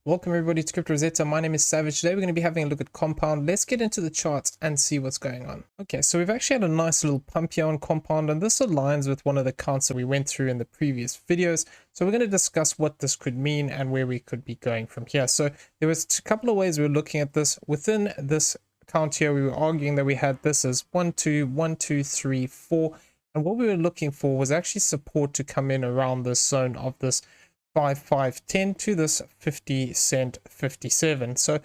Welcome everybody to Crypto Rosetta. My name is Savage. Today we're going to be having a look at Compound. Let's get into the charts and see what's going on. Okay, so we've actually had a nice little pump here on Compound, and this aligns with one of the counts that we went through in the previous videos. So we're going to discuss what this could mean and where we could be going from here. So there was a couple of ways we were looking at this. Within this count here, we were arguing that we had this as 1, 2, 1, 2, 3, 4. And what we were looking for was actually support to come in around this zone of this 5.510 to this 50 cent 57. So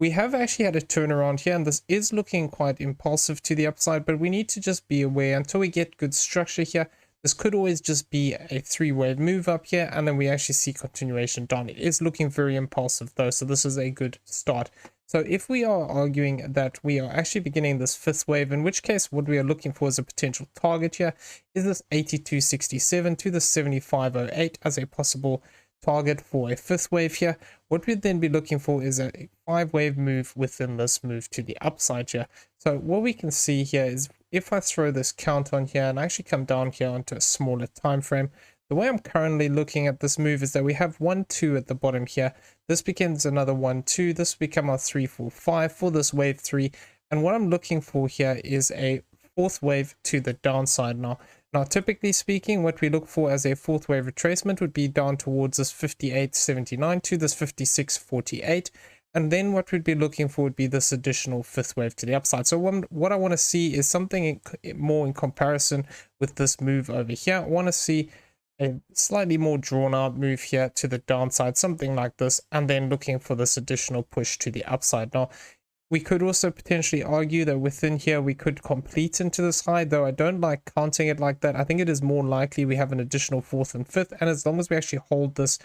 we have actually had a turnaround here, and this is looking quite impulsive to the upside, but we need to just be aware until we get good structure here. This could always just be a three-wave move up here, and then we actually see continuation down. It is looking very impulsive though, so this is a good start. So if we are arguing that we are actually beginning this fifth wave, in which case what we are looking for as a potential target here is this 82.67 to the 75.08 as a possible target for a fifth wave here. What we'd then be looking for is a five-wave move within this move to the upside here. So what we can see here is if I throw this count on here and I actually come down here onto a smaller time frame, the way I'm currently looking at this move is that we have 1, 2 at the bottom here. This becomes another 1, 2. This will become our 3, 4, 5 for this wave 3. And what I'm looking for here is a fourth wave to the downside now. Now, typically speaking, what we look for as a fourth wave retracement would be down towards this 58.79 to this 56.48. And then what we'd be looking for would be this additional fifth wave to the upside. So what I want to see is something more in comparison with this move over here. I want to see a slightly more drawn out move here to the downside, something like this, and then looking for this additional push to the upside. Now, we could also potentially argue that within here we could complete into this high, though I don't like counting it like that. I think it is more likely we have an additional fourth and fifth, and as long as we actually hold this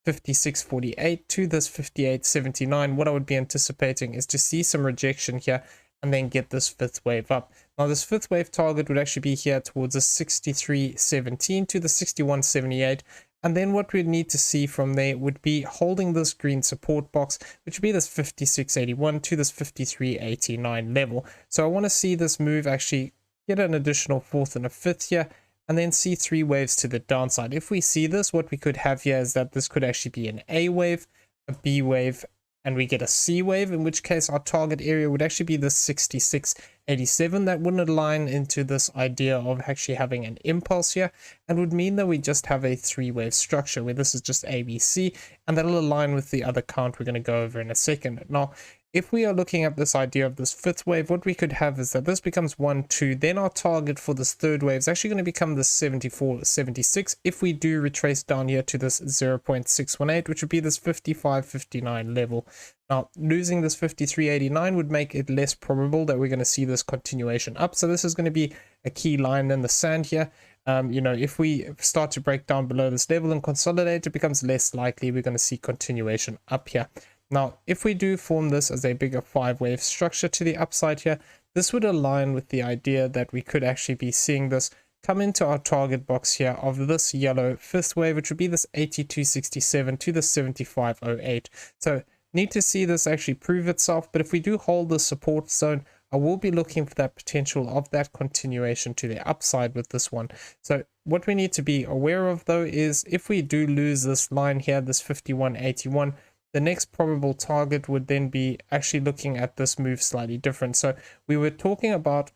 56.48 to this 58.79, what I would be anticipating is to see some rejection here and then get this fifth wave up. Now this fifth wave target would actually be here towards the 63.17 to the 61.78, and then what we'd need to see from there would be holding this green support box, which would be this 56.81 to this 53.89 level. So I want to see this move actually get an additional fourth and a fifth here, and then see three waves to the downside. If we see this, what we could have here is that this could actually be an A wave, a B wave, and we get a C wave, in which case our target area would actually be the 66.87. That wouldn't align into this idea of actually having an impulse here, and would mean that we just have a three-wave structure where this is just ABC, and that'll align with the other count we're going to go over in a second. Now, if we are looking at this idea of this fifth wave, what we could have is that this becomes 1, 2, then our target for this third wave is actually going to become this 74.76 if we do retrace down here to this 0.618, which would be this 55.59 level. Now, losing this 53.89 would make it less probable that we're going to see this continuation up. So this is going to be a key line in the sand here. If we start to break down below this level and consolidate, it becomes less likely we're going to see continuation up here. Now, if we do form this as a bigger five-wave structure to the upside here, this would align with the idea that we could actually be seeing this come into our target box here of this yellow fifth wave, which would be this 82.67 to the 75.08. So need to see this actually prove itself, but if we do hold the support zone, I will be looking for that potential of that continuation to the upside with this one. So what we need to be aware of though is if we do lose this line here, this 51.81, the next probable target would then be actually looking at this move slightly different. So we were talking about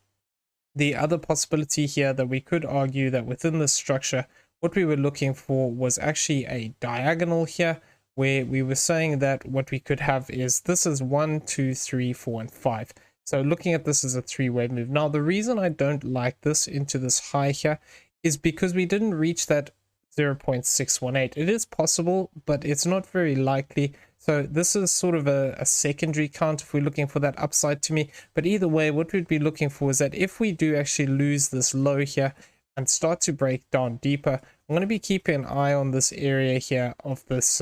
the other possibility here that we could argue that within this structure, what we were looking for was actually a diagonal here, where we were saying that what we could have is this is 1, 2, 3, 4, and 5. So looking at this as a three-wave move. Now, the reason I don't like this into this high here is because we didn't reach that 0.618. It is possible, but it's not very likely. So this is sort of a secondary count if we're looking for that upside to me. But either way, what we'd be looking for is that if we do actually lose this low here and start to break down deeper, I'm going to be keeping an eye on this area here of this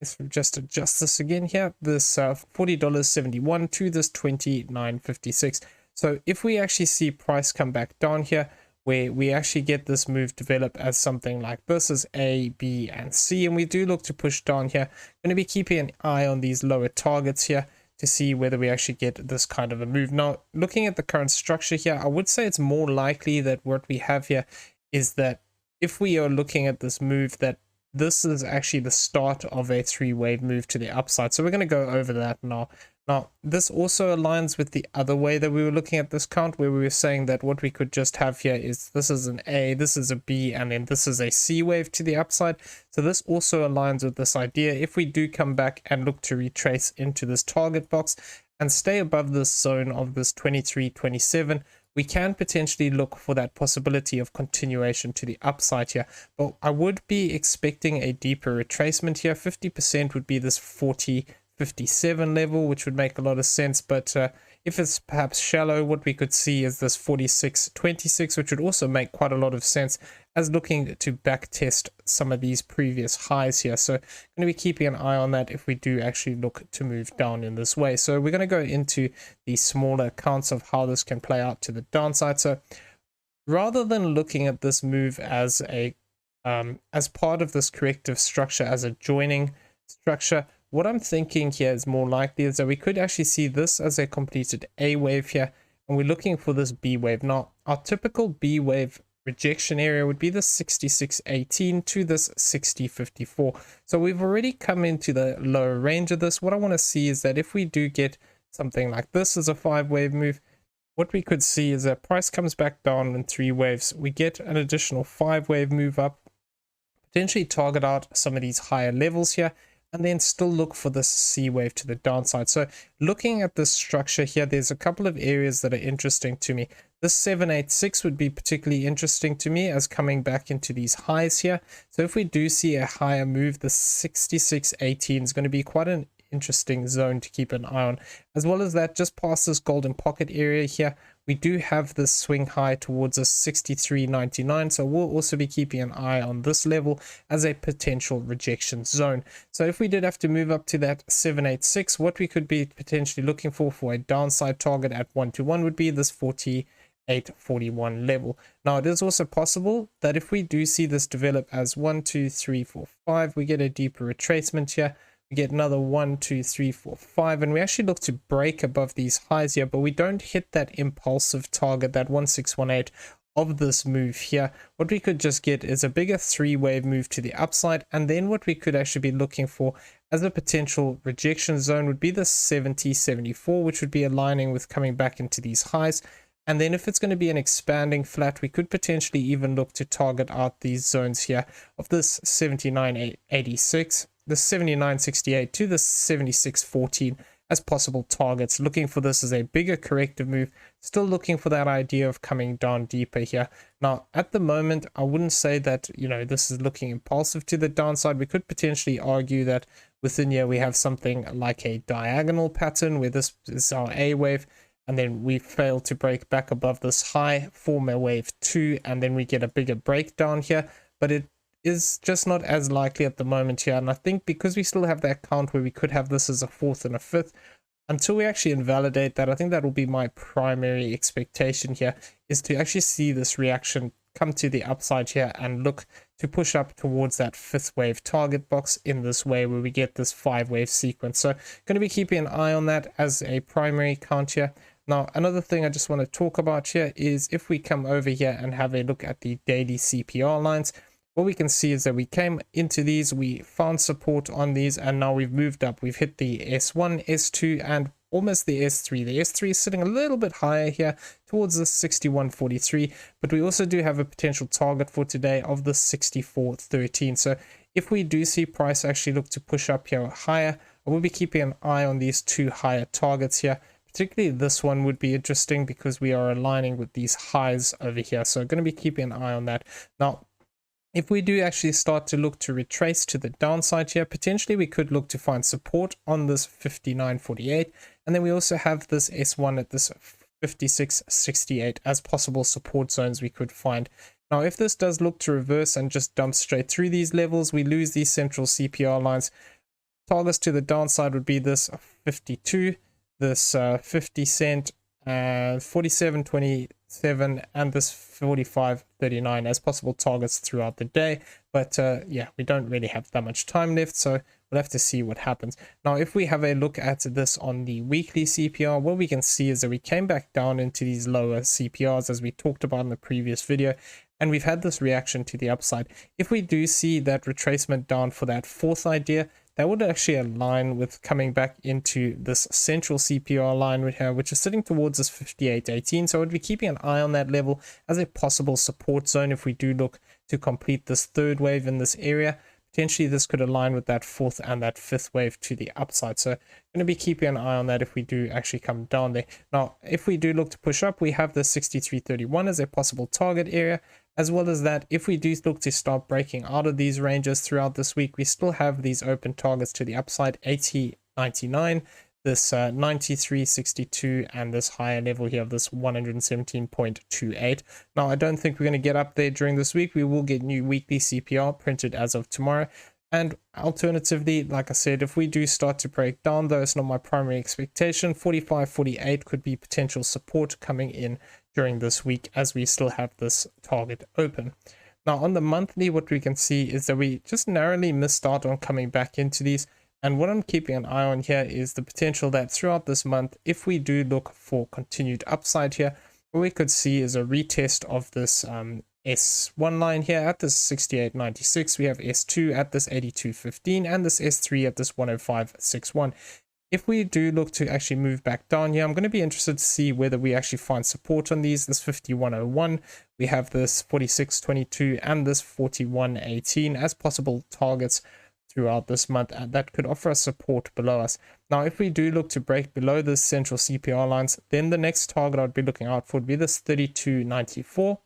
let's just adjust this again here, this $40.71 to this $29.56. So if we actually see price come back down here, where we actually get this move develop as something like this as A, B, and C, and we do look to push down here, I'm going to be keeping an eye on these lower targets here to see whether we actually get this kind of a move. Now, looking at the current structure here, I would say it's more likely that what we have here is that if we are looking at this move, that this is actually the start of a 3-wave move to the upside. So we're going to go over that now. Now, this also aligns with the other way that we were looking at this count, where we were saying that what we could just have here is this is an A, this is a B, and then this is a C wave to the upside. So this also aligns with this idea. If we do come back and look to retrace into this target box and stay above this zone of this 23.27, we can potentially look for that possibility of continuation to the upside here. But I would be expecting a deeper retracement here. 50% would be this 40.57 level, which would make a lot of sense. But if it's perhaps shallow, what we could see is this 46.26, which would also make quite a lot of sense as looking to back test some of these previous highs here. So I'm going to be keeping an eye on that if we do actually look to move down in this way. So we're going to go into the smaller accounts of how this can play out to the downside. So rather than looking at this move as a as part of this corrective structure, as a joining structure, what I'm thinking here is more likely is that we could actually see this as a completed A wave here, and we're looking for this B wave. Now, our typical B wave rejection area would be the 66.18 to this 60.54. So we've already come into the lower range of this. What I want to see is that if we do get something like this as a 5-wave move, what we could see is that price comes back down in 3 waves. We get an additional 5-wave move up, potentially target out some of these higher levels here, and then still look for this C wave to the downside. So looking at this structure here, there's a couple of areas that are interesting to me. This 786 would be particularly interesting to me as coming back into these highs here. So if we do see a higher move, the 66.18 is going to be quite an interesting zone to keep an eye on. As well as that, just past this golden pocket area here, we do have this swing high towards a 63.99, so we'll also be keeping an eye on this level as a potential rejection zone. So if we did have to move up to that 786, what we could be potentially looking for a downside target at 1-to-1 would be this 48.41 level. Now, it is also possible that if we do see this develop as 1, 2, 3, 4, 5, we get a deeper retracement here. We get another 1, 2, 3, 4, 5, and we actually look to break above these highs here, but we don't hit that impulsive target, that 1618 of this move here. What we could just get is a bigger 3-wave move to the upside, and then what we could actually be looking for as a potential rejection zone would be the 70.74, which would be aligning with coming back into these highs. And then if it's going to be an expanding flat, we could potentially even look to target out these zones here of this 79.86, the 79.68 to the 76.14 as possible targets. Looking for this as a bigger corrective move, still looking for that idea of coming down deeper here. Now, at the moment, I wouldn't say that, this is looking impulsive to the downside. We could potentially argue that within here we have something like a diagonal pattern where this is our A wave, and then we fail to break back above this high, form a wave 2, and then we get a bigger breakdown here. But it is just not as likely at the moment here, and I think because we still have that count where we could have this as a 4th and a 5th, until we actually invalidate that, I think that will be my primary expectation here, is to actually see this reaction come to the upside here and look to push up towards that 5th wave target box in this way where we get this 5-wave sequence. So going to be keeping an eye on that as a primary count here. Now, another thing I just want to talk about here is if we come over here and have a look at the daily CPR lines, what we can see is that we came into these, we found support on these, and now we've moved up. We've hit the S1, S2, and almost the S3. The S3 is sitting a little bit higher here towards the 61.43, but we also do have a potential target for today of the 64.13. So if we do see price actually look to push up here higher, I will be keeping an eye on these 2 higher targets here. Particularly this one would be interesting because we are aligning with these highs over here. So going to be keeping an eye on that. Now, if we do actually start to look to retrace to the downside here, potentially we could look to find support on this 59.48. And then we also have this S1 at this 56.68 as possible support zones we could find. Now, if this does look to reverse and just dump straight through these levels, we lose these central CPR lines. Targets to the downside would be this 52, this 50 cent, 47.27, and this 45.39 as possible targets throughout the day. But yeah, we don't really have that much time left, so we'll have to see what happens. Now, if we have a look at this on the weekly CPR, what we can see is that we came back down into these lower CPRs as we talked about in the previous video, and we've had this reaction to the upside. If we do see that retracement down for that fourth idea, that would actually align with coming back into this central CPR line we have, which is sitting towards this 58.18. So I would be keeping an eye on that level as a possible support zone if we do look to complete this third wave in this area. Potentially this could align with that fourth and that fifth wave to the upside. So I'm going to be keeping an eye on that if we do actually come down there. Now, if we do look to push up, we have the 63.31 as a possible target area, as well as that if we do look to start breaking out of these ranges throughout this week, we still have these open targets to the upside, 80.99, this 93.62, and this higher level here of this 117.28. Now, I don't think we're going to get up there during this week. We will get new weekly CPR printed as of tomorrow. And alternatively, like I said, if we do start to break down, though it's not my primary expectation, 45.48 could be potential support coming in during this week as we still have this target open. Now, on the monthly, what we can see is that we just narrowly missed out on coming back into these. And what I'm keeping an eye on here is the potential that throughout this month, if we do look for continued upside here, what we could see is a retest of this S1 line here at this 68.96. We have S2 at this 82.15 and this S3 at this 105.61. If we do look to actually move back down here, I'm going to be interested to see whether we actually find support on these. This 51.01, we have this 46.22 and this 41.18 as possible targets throughout this month, and that could offer us support below us. Now, if we do look to break below the central CPR lines, then the next target I'd be looking out for would be this 32.94.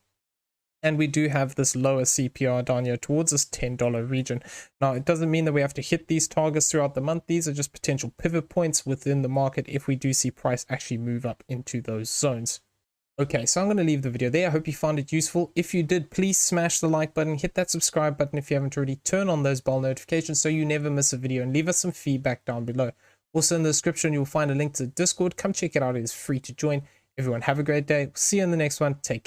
And we do have this lower CPR down here towards this $10 region. Now, it doesn't mean that we have to hit these targets throughout the month. These are just potential pivot points within the market if we do see price actually move up into those zones. Okay, so I'm going to leave the video there. I hope you found it useful. If you did, please smash the like button, hit that subscribe button if you haven't already, turn on those bell notifications so you never miss a video, and leave us some feedback down below. Also in the description, you'll find a link to Discord. Come check it out. It is free to join. Everyone have a great day. See you in the next one. Take care.